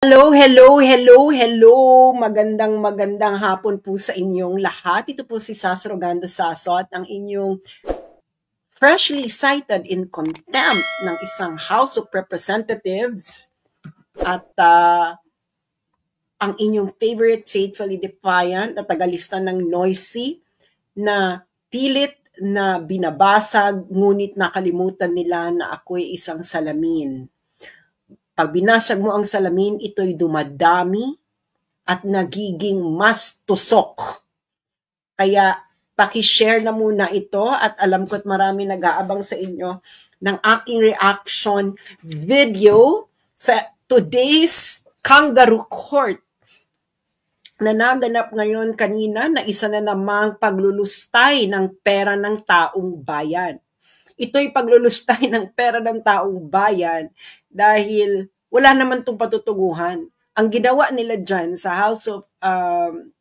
Hello, hello, hello, hello. Magandang hapon po sa inyong lahat. Ito po si Sas Rogando Saso at ang inyong freshly cited in contempt ng isang House of Representatives at ang inyong favorite faithfully defiant na tagalista ng noisy na pilit na binabasag ngunit nakalimutan nila na ako'y isang salamin. Pag binasag mo ang salamin, ito'y dumadami at nagiging mas tusok. Kaya paki-share na muna ito at alam ko't marami nag-aabang sa inyo ng aking reaction video sa today's Kangaroo Court na naganap ngayon kanina na isa na namang paglulustay ng pera ng taong bayan. Ito'y paglulustay ng pera ng taong bayan dahil wala naman itong patutuguhan. Ang ginawa nila dyan sa House of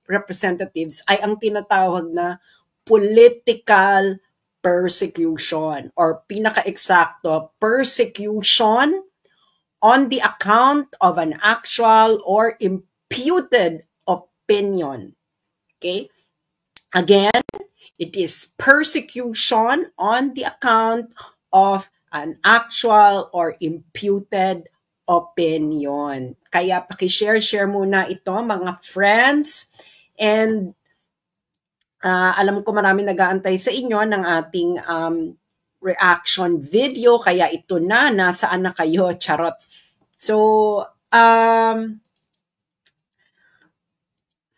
Representatives ay ang tinatawag na political persecution or pinaka-eksakto, persecution on the account of an actual or imputed opinion. Okay? Again, it is persecution on the account of an actual or imputed opinion. Kaya paki-share muna ito mga friends. And alam ko marami nag-aantay sa inyo ng ating reaction video. Kaya ito na, nasaan na kayo? Charot. So,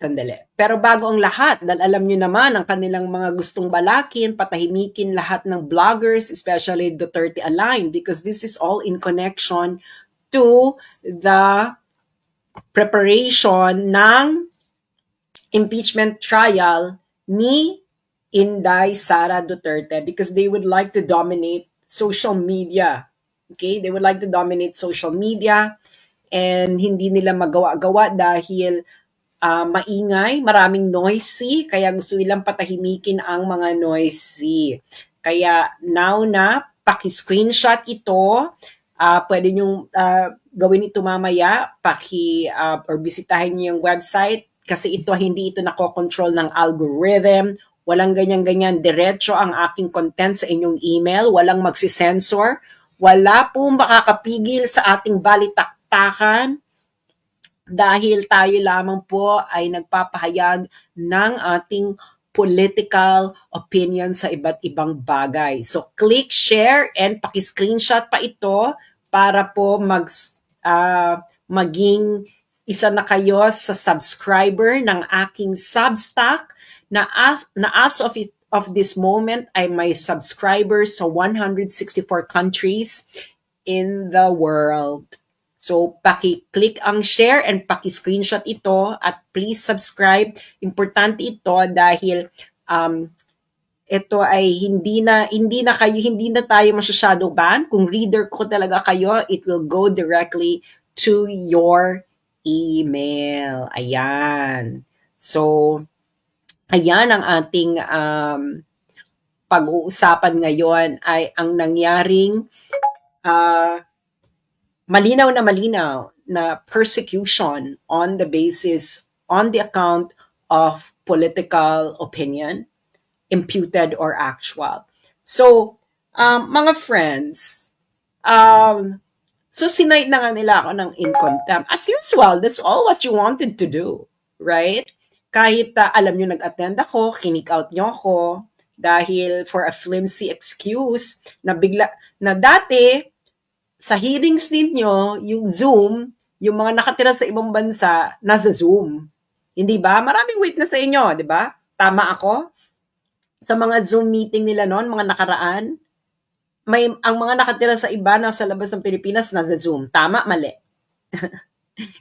sandali. Pero bago ang lahat, dahil alam nyo naman ang kanilang mga gustong balakin, patahimikin lahat ng vloggers, especially Duterte aligned, because this is all in connection to the preparation ng impeachment trial ni Inday Sara Duterte because they would like to dominate social media. Okay? They would like to dominate social media and hindi nila magawa-gawa dahil maingay, maraming noisy, kaya gusto nilang patahimikin ang mga noisy. Kaya now na, paki-screenshot ito, pwede nyong gawin ito mamaya, or bisitahin niyo yung website, kasi hindi ito nakokontrol ng algorithm, walang ganyan-ganyan, diretso ang aking content sa inyong email, walang magsisensor, wala pong makakapigil sa ating balitaktakan, dahil tayo lamang po ay nagpapahayag ng ating political opinion sa iba't ibang bagay. So, click share and paki-screenshot pa ito para po maging isa na kayo sa subscriber ng aking Substack na as of this moment ay may subscribers sa 164 countries in the world. So, paki-click ang share and paki-screenshot ito at please subscribe. Importante ito dahil ito ay hindi na tayo masyado ban. Kung reader ko talaga kayo, it will go directly to your email. Ayan. So, ayan ang ating pag-uusapan ngayon ay ang nangyaring malinaw na persecution on the account of political opinion, imputed or actual. So, mga friends, so sinight na nga nila ako ng in contempt. As usual, that's all what you wanted to do, right? Kahit alam nyo nag-attend ako, kinik out nyo ako dahil for a flimsy excuse na dati, sa hearings ninyo, yung Zoom, yung mga nakatira sa ibang bansa, nasa Zoom. Hindi ba? Maraming witness sa inyo, di ba? Tama ako? Sa mga Zoom meeting nila noon, mga nakaraan, ang mga nakatira sa iba, nasa labas ng Pilipinas, nasa Zoom. Tama, mali.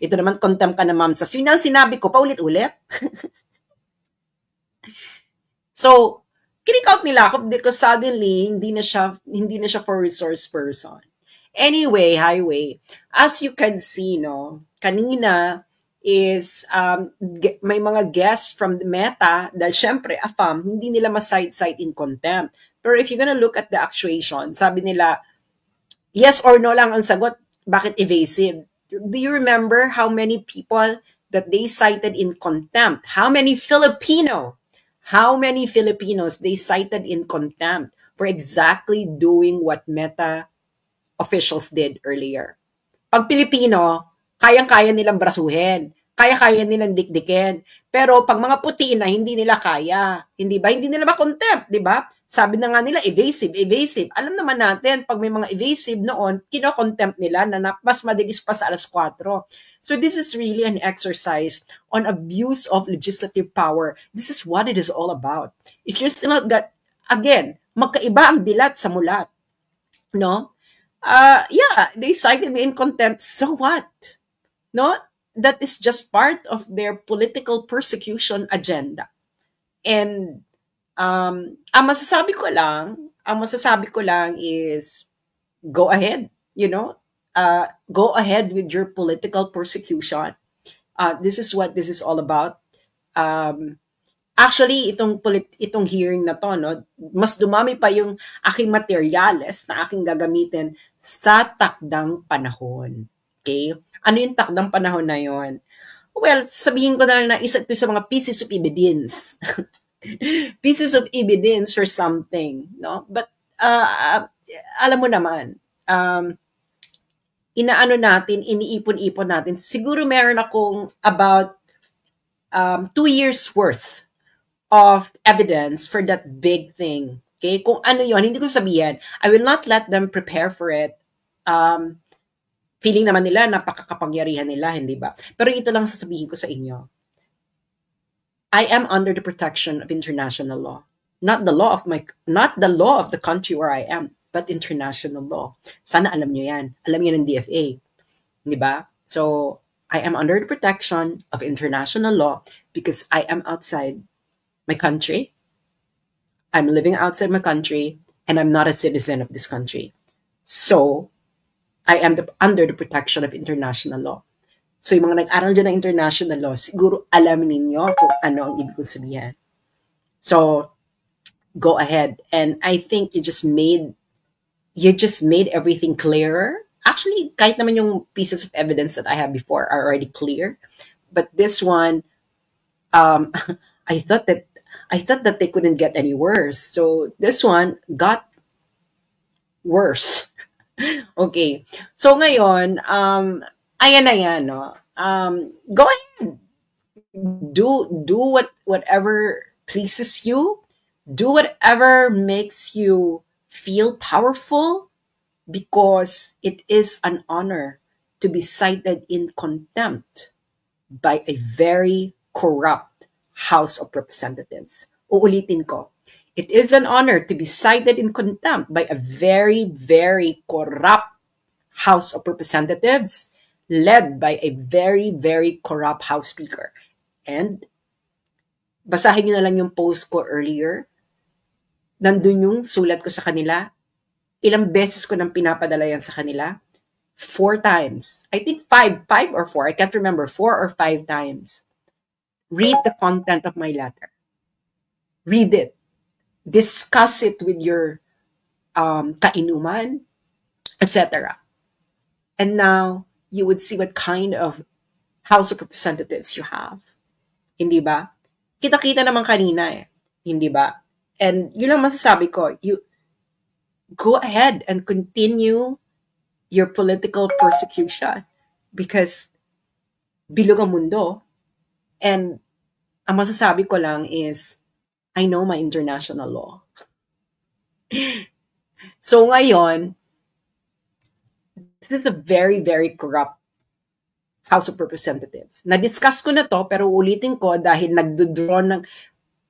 Ito naman, contempt ka na, ma'am. Sa sinabi ko, paulit-ulit. So, kinik out nila ako because suddenly, hindi na siya for resource person. Anyway, highway, as you can see, kanina is may mga guests from the Meta dahil syempre, AFAM, hindi nila ma-cite in contempt. Pero if you're gonna look at the actuation, sabi nila, yes or no lang ang sagot, bakit evasive? Do you remember how many people that they cited in contempt? How many Filipinos they cited in contempt for exactly doing what Meta officials did earlier? Pag Pilipino, kayang-kaya nilang brasuhin. Kaya-kaya nilang dikdikin. Pero pag mga puti na, hindi nila kaya. Hindi ba? Hindi nila ma-contempt, di ba? Sabi na nga nila, evasive, evasive. Alam naman natin, pag may mga evasive noon, kino-contempt nila na mas madilis pa sa alas 4. So this is really an exercise on abuse of legislative power. This is what it is all about. If you're still not that, again, magkaiba ang dilat sa mulat. No? Yeah, they cited me in contempt. So what? No? That is just part of their political persecution agenda. And ang masasabi ko lang is go ahead, go ahead with your political persecution. This is what this is all about. Actually, itong hearing na to, no, mas dumami pa yung aking materials na aking gagamitin sa takdang panahon. Okay? Ano yung takdang panahon na yon? Well, sabihin ko na isa ito sa mga pieces of evidence. Pieces of evidence for something, no? But alam mo naman, iniipon-ipon natin. Siguro meron akong about 2 years worth of evidence for that big thing. Okay? Kung ano yon, hindi ko sabihin. I will not let them prepare for it. Feeling naman nila, napakakapangyarihan nila, hindi ba? Pero ito lang sasabihin ko sa inyo. I am under the protection of international law. Not the law of the country where I am, but international law. Sana alam nyo yan. Alam nyo ng DFA. Di ba? So, I am under the protection of international law because I am outside my country. I'm living outside my country and I'm not a citizen of this country. So, I am under the protection of international law. So, yung mga nag-aral dyan ng international law, siguro alam ninyo kung ano ang ibig kong sabihin. So, go ahead. And I think you just made everything clearer. Actually, kahit naman yung pieces of evidence that I have before are already clear. But this one, I thought that they couldn't get any worse. So, this one got worse. Okay. So ngayon, ayan na yan, no? Go ahead. Do whatever pleases you. Do whatever makes you feel powerful because it is an honor to be cited in contempt by a very corrupt House of Representatives. Uulitin ko. It is an honor to be cited in contempt by a very, very corrupt House of Representatives led by a very, very corrupt House Speaker. And basahin nyo na lang yung post ko earlier. Nandun yung sulat ko sa kanila. Ilang beses ko nang pinapadala yan sa kanila? 4 times. I think 5 or 4. I can't remember. 4 or 5 times. Read the content of my letter. Read it. Discuss it with your kainuman, etc. And now, you would see what kind of House of Representatives you have. Hindi ba? Kita-kita naman kanina eh. Hindi ba? And yun lang masasabi ko, you go ahead and continue your political persecution because bilog ang mundo. And ang masasabi ko lang is, I know my international law. So ngayon, this is a very, very corrupt House of Representatives. Na-discuss ko na to, pero ulitin ko dahil nagdodraw ng,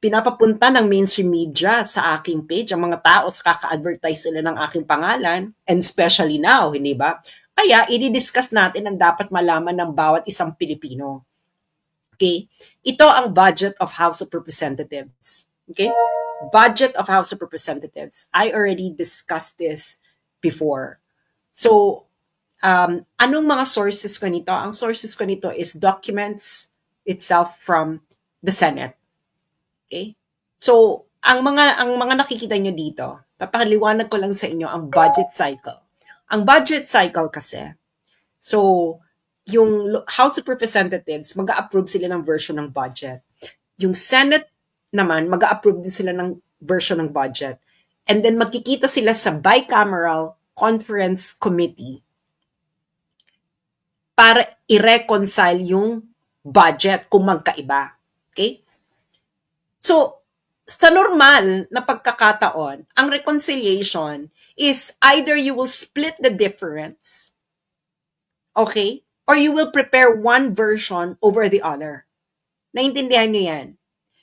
pinapapunta ng mainstream media sa aking page, ang mga tao sa kaka-advertise sila ng aking pangalan, and especially now, hindi ba? Kaya, i-discuss natin ang dapat malaman ng bawat isang Pilipino. Okay? Ito ang budget of House of Representatives. Okay? Budget of House of Representatives. I already discussed this before. So, anong mga sources ko nito? Ang sources ko nito is documents itself from the Senate. Okay? So, ang mga nakikita nyo dito, papaliwanag ko lang sa inyo ang budget cycle. Ang budget cycle kasi, so, yung House of Representatives, mag-a-approve sila ng version ng budget. Yung Senate naman, mag-a-approve din sila ng version ng budget. And then magkikita sila sa bicameral conference committee para i-reconcile yung budget kung magkaiba. Okay? So, sa normal na pagkakataon, ang reconciliation is either you will split the difference, okay? Or you will prepare one version over the other. Naintindihan niyo yan?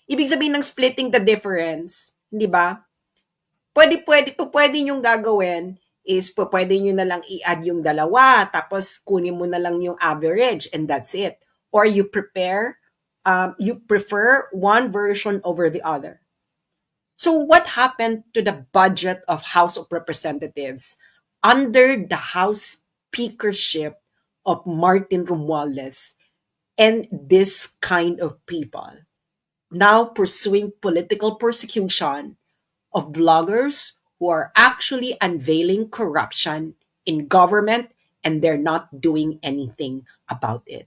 Ibig sabihin ng splitting the difference, di ba? Pwede yung gagawin is pwede nyo na lang i-add yung dalawa, tapos kunin mo na lang yung average, and that's it. Or you prefer one version over the other. So what happened to the budget of House of Representatives under the House speakership of Martin Romualdez and this kind of people now pursuing political persecution of bloggers who are actually unveiling corruption in government and they're not doing anything about it.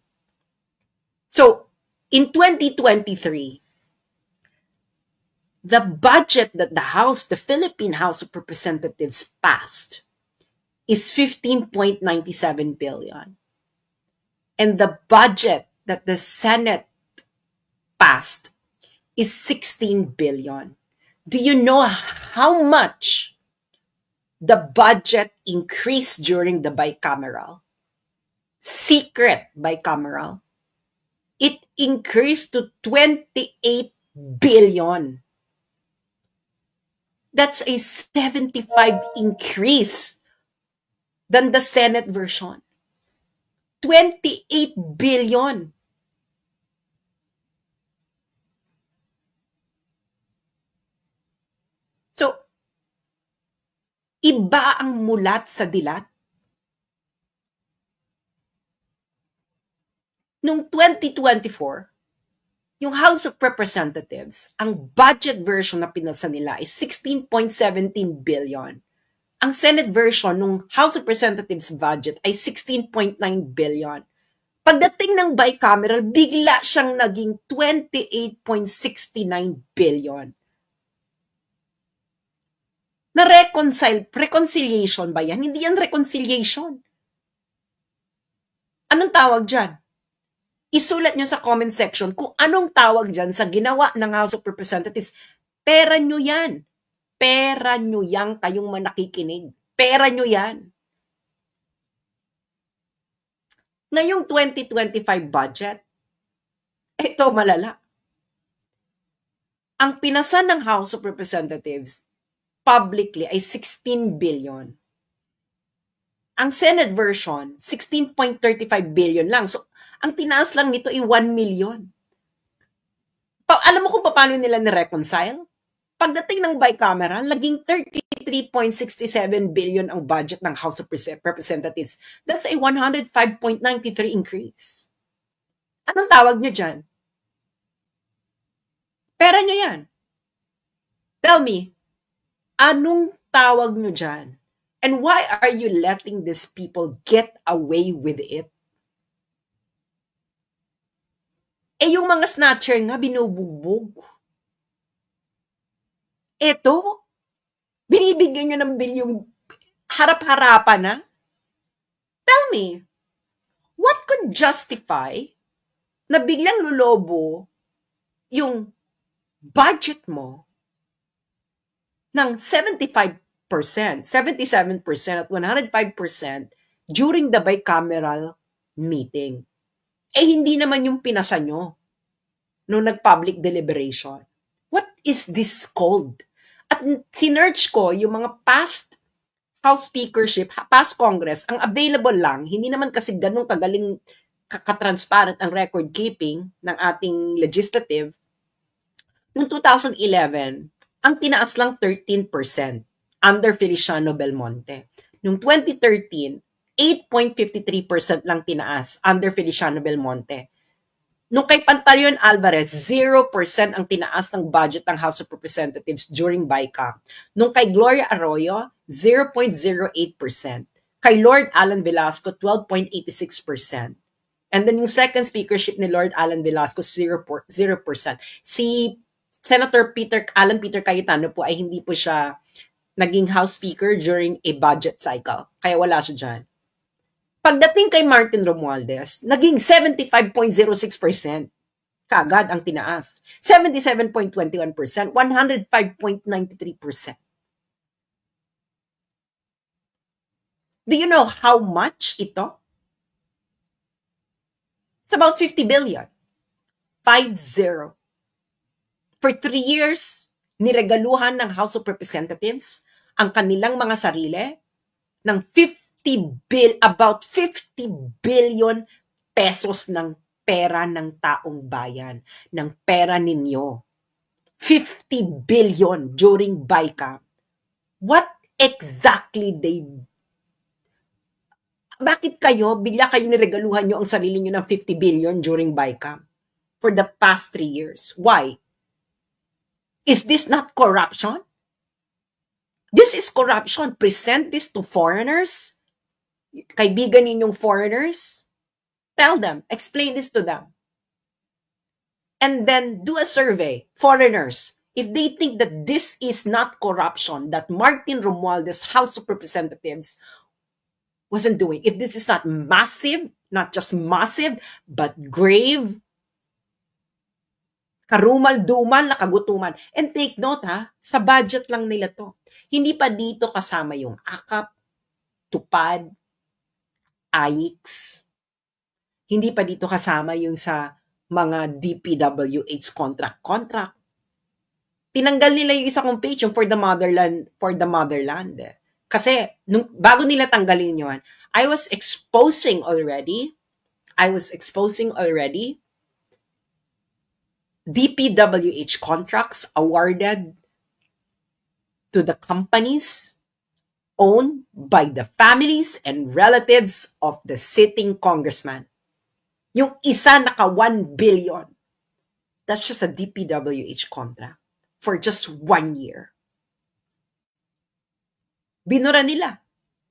So, in 2023, the budget that the Philippine House of Representatives passed is 15.97 billion. And the budget that the Senate passed is 16 billion. Do you know how much the budget increased during the bicameral? Secret bicameral. It increased to 28 billion. That's a 75 increase than the Senate version. 28 billion. So, iba ang mulat sa dilat. Noong 2024, yung House of Representatives, ang budget version na pinasa nila is 16.17 billion. Ang Senate version ng House of Representatives budget ay 16.9 billion. Pagdating ng bicameral, bigla siyang naging 28.69 billion. Reconciliation ba yan? Hindi yan reconciliation. Anong tawag dyan? Isulat nyo sa comment section kung anong tawag dyan sa ginawa ng House of Representatives. Pera nyo yan. Pera nyo yan kayong manakikinig. Pera nyo yan. Ngayong 2025 budget, ito malala. Ang pinasa ng House of Representatives publicly ay 16 billion. Ang Senate version, 16.35 billion lang. So, ang tinaas lang nito ay 1 million. Alam mo kung paano nila ni-reconcile? Pagdating ng bicameral, naging 33.67 billion ang budget ng House of Representatives. That's a 105.93 increase. Anong tawag nyo dyan? Pera nyo yan. Tell me, anong tawag nyo dyan? And why are you letting these people get away with it? Eh yung mga snatcher nga, binubugbog. Eto, binibigyan nyo ng bilyong harap-harapan na? Tell me, what could justify na biglang lulobo yung budget mo ng 75%, 77% at 105% during the bicameral meeting? Eh, hindi naman yung pinasa nyo nung nag-public deliberation. What is this called? At sinerch ko yung mga past House speakership, past Congress, ang available lang, hindi naman kasi ganun kagaling kakatransparent ang record keeping ng ating legislative. Noong 2011, ang tinaas lang 13% under Feliciano Belmonte. Noong 2013, 8.53% lang tinaas under Feliciano Belmonte. Nung kay Pantaleon Alvarez, 0% ang tinaas ng budget ng House of Representatives during BICAM. Nung kay Gloria Arroyo, 0.08%. Kay Lord Alan Velasco, 12.86%. And then yung second speakership ni Lord Alan Velasco, 0%. Si Senator Alan Peter Cayetano po ay hindi po siya naging House Speaker during a budget cycle. Kaya wala siya dyan. Pagdating kay Martin Romualdez, naging 75.06%. Kaagad ang tinaas. 77.21%, 105.93%. Do you know how much ito? It's about 50 billion. 50. For 3 years, niregaluhan ng House of Representatives ang kanilang mga sarili ng about 50 billion pesos ng pera ng taong bayan, ng pera ninyo. 50 billion during BICAM. What exactly bakit bigla kayo niregaluhan nyo ang sarili nyo ng 50 billion during BICAM for the past 3 years? Why? Is this not corruption? This is corruption. Present this to foreigners. Kaibigan ninyong foreigners. Tell them, explain this to them. And then do a survey, foreigners. If they think that this is not corruption, that Martin Romualdez, House of Representatives, wasn't doing, if this is not massive, not just massive, but grave, karumal-dumal na kagutuman. And take note sa budget lang nila to. Hindi pa dito kasama yung AKAP, TUPAD, AIX. Hindi pa dito kasama yung sa mga DPWH contract. Tinanggal nila yung isa kong page, yung for the motherland. Kasi, bago nila tanggalin yun, I was exposing already DPWH contracts awarded to the companies owned by the families and relatives of the sitting congressman. Yung isa naka 1 billion. That's just a DPWH contract for just 1 year. Binura nila.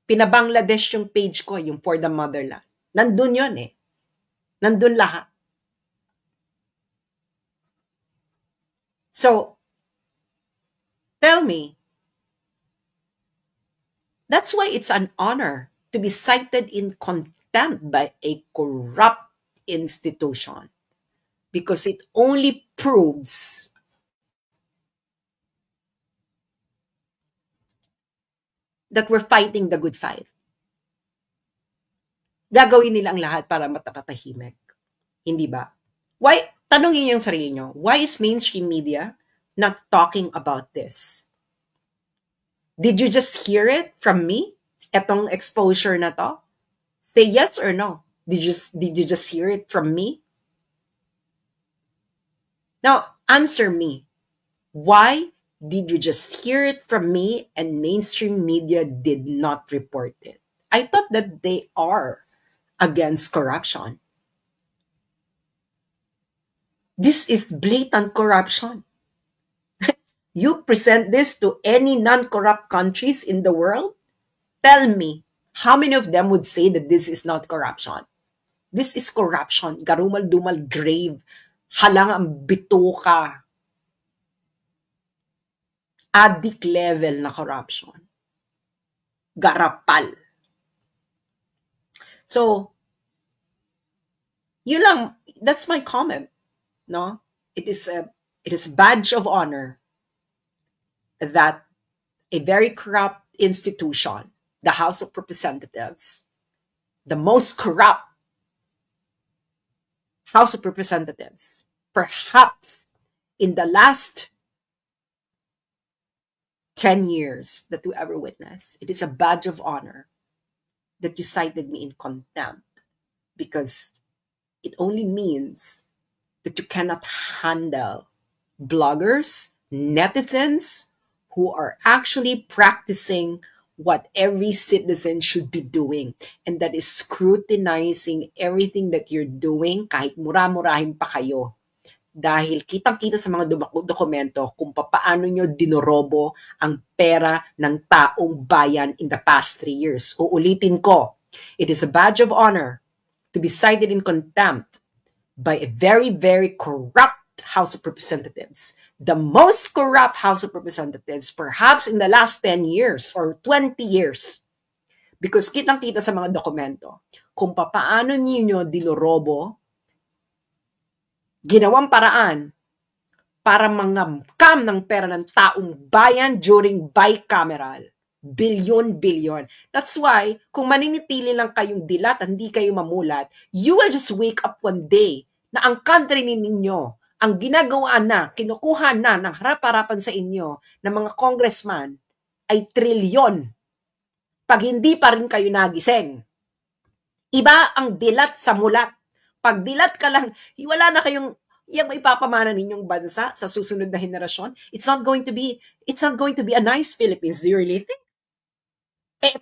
Pinabangladesh yung page ko, yung for the motherland. Nandun yun Nandun lahat. So, tell me, that's why it's an honor to be cited in contempt by a corrupt institution. Because it only proves that we're fighting the good fight. Gagawin nila ang lahat para matapatahimik. Hindi ba? Why? Tanungin yung sarili nyo, why is mainstream media not talking about this? Did you just hear it from me? Etong exposure na to? Say yes or no. Did you just hear it from me? Now, answer me. Why did you just hear it from me and mainstream media did not report it? I thought that they are against corruption. This is blatant corruption. You present this to any non-corrupt countries in the world? Tell me, how many of them would say that this is not corruption? This is corruption. Garumal-dumal grave. Halang ang bituka. Addict level na corruption. Garapal. So, yun lang, that's my comment. No? It is a badge of honor that a very corrupt institution, the House of Representatives, the most corrupt House of Representatives, perhaps in the last 10 years that we ever witnessed, it is a badge of honor that you cited me in contempt because it only means that you cannot handle bloggers, netizens who are actually practicing what every citizen should be doing, and that is scrutinizing everything that you're doing kahit mura-murahin pa kayo. Dahil kitang-kita sa mga dokumento kung paano nyo dinorobo ang pera ng taong bayan in the past 3 years. Uulitin ko, it is a badge of honor to be cited in contempt by a very, very corrupt House of Representatives. The most corrupt House of Representatives perhaps in the last 10 years or 20 years. Because kitang-kita sa mga dokumento kung papaano ninyo dinorobo, ginawang paraan para mangamkam ng pera ng taong bayan during bicameral. Bilyon-bilyon. That's why, kung maninitili lang kayong dilat at hindi kayo mamulat, you will just wake up one day na ang country ninyo, ang ginagawa na, kinukuha na ng harap-harapan sa inyo ng mga congressman ay trilyon. Pag hindi pa rin kayo nagising. Iba ang dilat sa mulat. Pag dilat ka lang, wala na kayong yung maipapamana ninyong bansa sa susunod na henerasyon. It's not going to be a nice Philippines. Do you really think?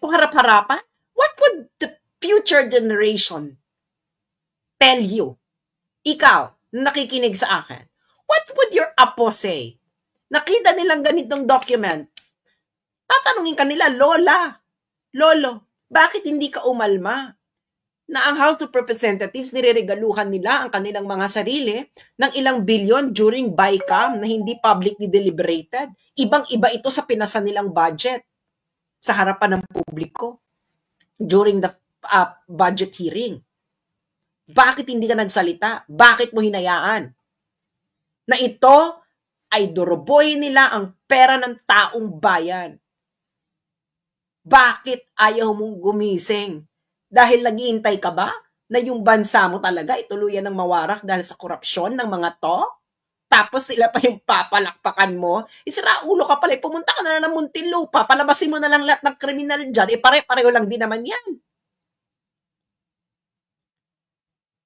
Kung harap-harapan, what would the future generation tell you? Ikaw, na nakikinig sa akin, what would your apo say? Nakita nilang ganitong document. Tatanungin ka nila, Lolo, bakit hindi ka umalma? Na ang House of Representatives, nireregaluhan nila ang kanilang mga sarili ng ilang bilyon during BICAM na hindi publicly deliberated. Ibang-iba ito sa pinasa nilang budget sa harapan ng publiko during the budget hearing. Bakit hindi ka nagsalita? Bakit mo hinayaan? Na ito ay doroboy nila ang pera ng taong bayan. Bakit ayaw mong gumising? Dahil naghihintay ka ba na yung bansa mo talaga ituluyan ng mawarak dahil sa korupsyon ng mga to? Tapos sila pa yung papalakpakan mo? Isira ulo ka pala, pumunta ka na ng Muntinlupa, palabasin mo na lang lahat ng kriminal dyan, pare-pareho lang din naman yan.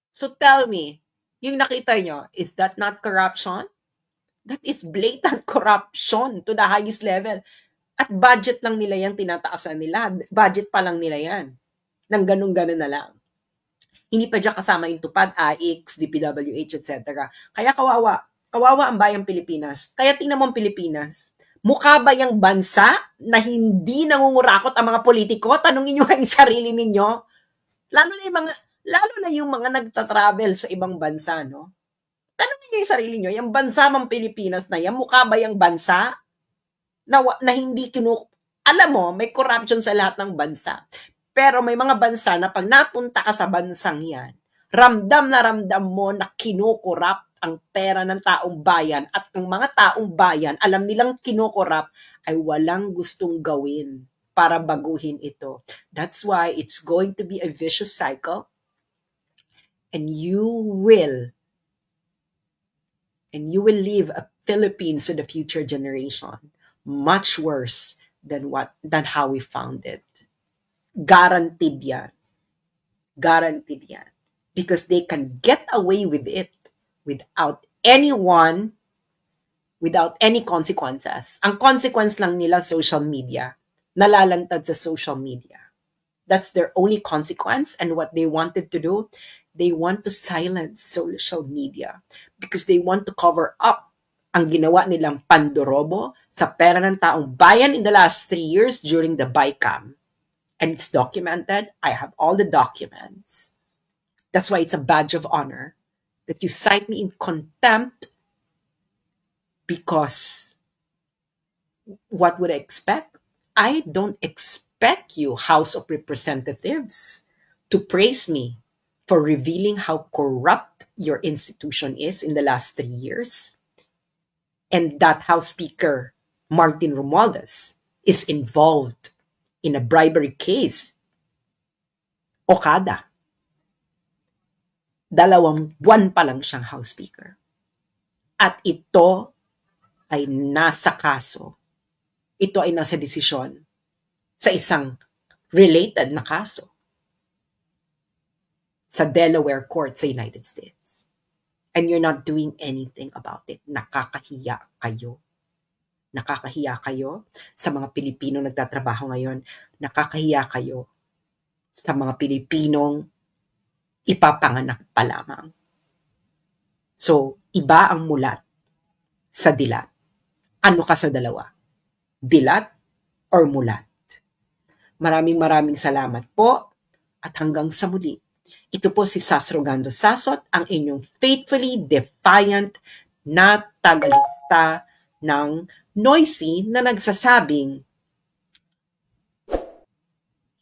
So tell me, yung nakita nyo, is that not corruption? That is blatant corruption to the highest level. At budget lang nila yan, tinataasan nila. Budget pa lang nila yan. Nang ganun-ganun na lang. Hindi pa dyan kasama yung tupad, AIX, DPWH, etc. Kaya kawawa ang bayang Pilipinas. Kaya tingnan mo ang Pilipinas. Mukha ba yung bansa na hindi nangungurakot ang mga politiko? Tanungin nyo yung sarili ninyo. Lalo na yung mga nagtatravel sa ibang bansa, no? Tanungin nyo yung sarili nyo, yung bansa mang Pilipinas na yan, mukha ba yung bansa na hindi alam mo, may corruption sa lahat ng bansa. Pero may mga bansa na pag napunta ka sa bansang yan, ramdam na ramdam mo na kinukurap ang pera ng taong bayan at ang mga taong bayan, alam nilang kinukurap ay walang gustong gawin para baguhin ito. That's why it's going to be a vicious cycle and you will leave a Philippines to the future generation much worse than how we found it. Guaranteed yan. Guaranteed yan. Because they can get away with it without any consequences. Ang consequence lang nila social media. Nalalantad sa social media. That's their only consequence. And what they wanted to do, they want to silence social media because they want to cover up ang ginawa nilang pandorobo sa pera ng taong bayan in the last 3 years during the BICAM. And it's documented. I have all the documents. That's why it's a badge of honor that you cite me in contempt because what would I expect? I don't expect you, House of Representatives, to praise me for revealing how corrupt your institution is in the last 3 years. And that House Speaker, Martin Romualdez, is involved in a bribery case. Okada. 2 buwan pa lang siyang House Speaker. At ito ay nasa kaso. Ito ay nasa desisyon sa isang related na kaso sa Delaware Court sa United States. And you're not doing anything about it. Nakakahiya kayo. Nakakahiya kayo sa mga Pilipinong nagtatrabaho ngayon. Nakakahiya kayo sa mga Pilipinong ipapanganak pa lamang. So, iba ang mulat sa dilat. Ano ka sa dalawa? Dilat or mulat? Maraming salamat po at hanggang sa muli. Ito po si Sas Rogando Sasot, ang inyong faithfully defiant na tagalista ng Noisy na nagsasabing,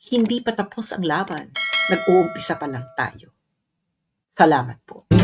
hindi pa tapos ang laban, nag-uumpisa pa lang tayo. Salamat po.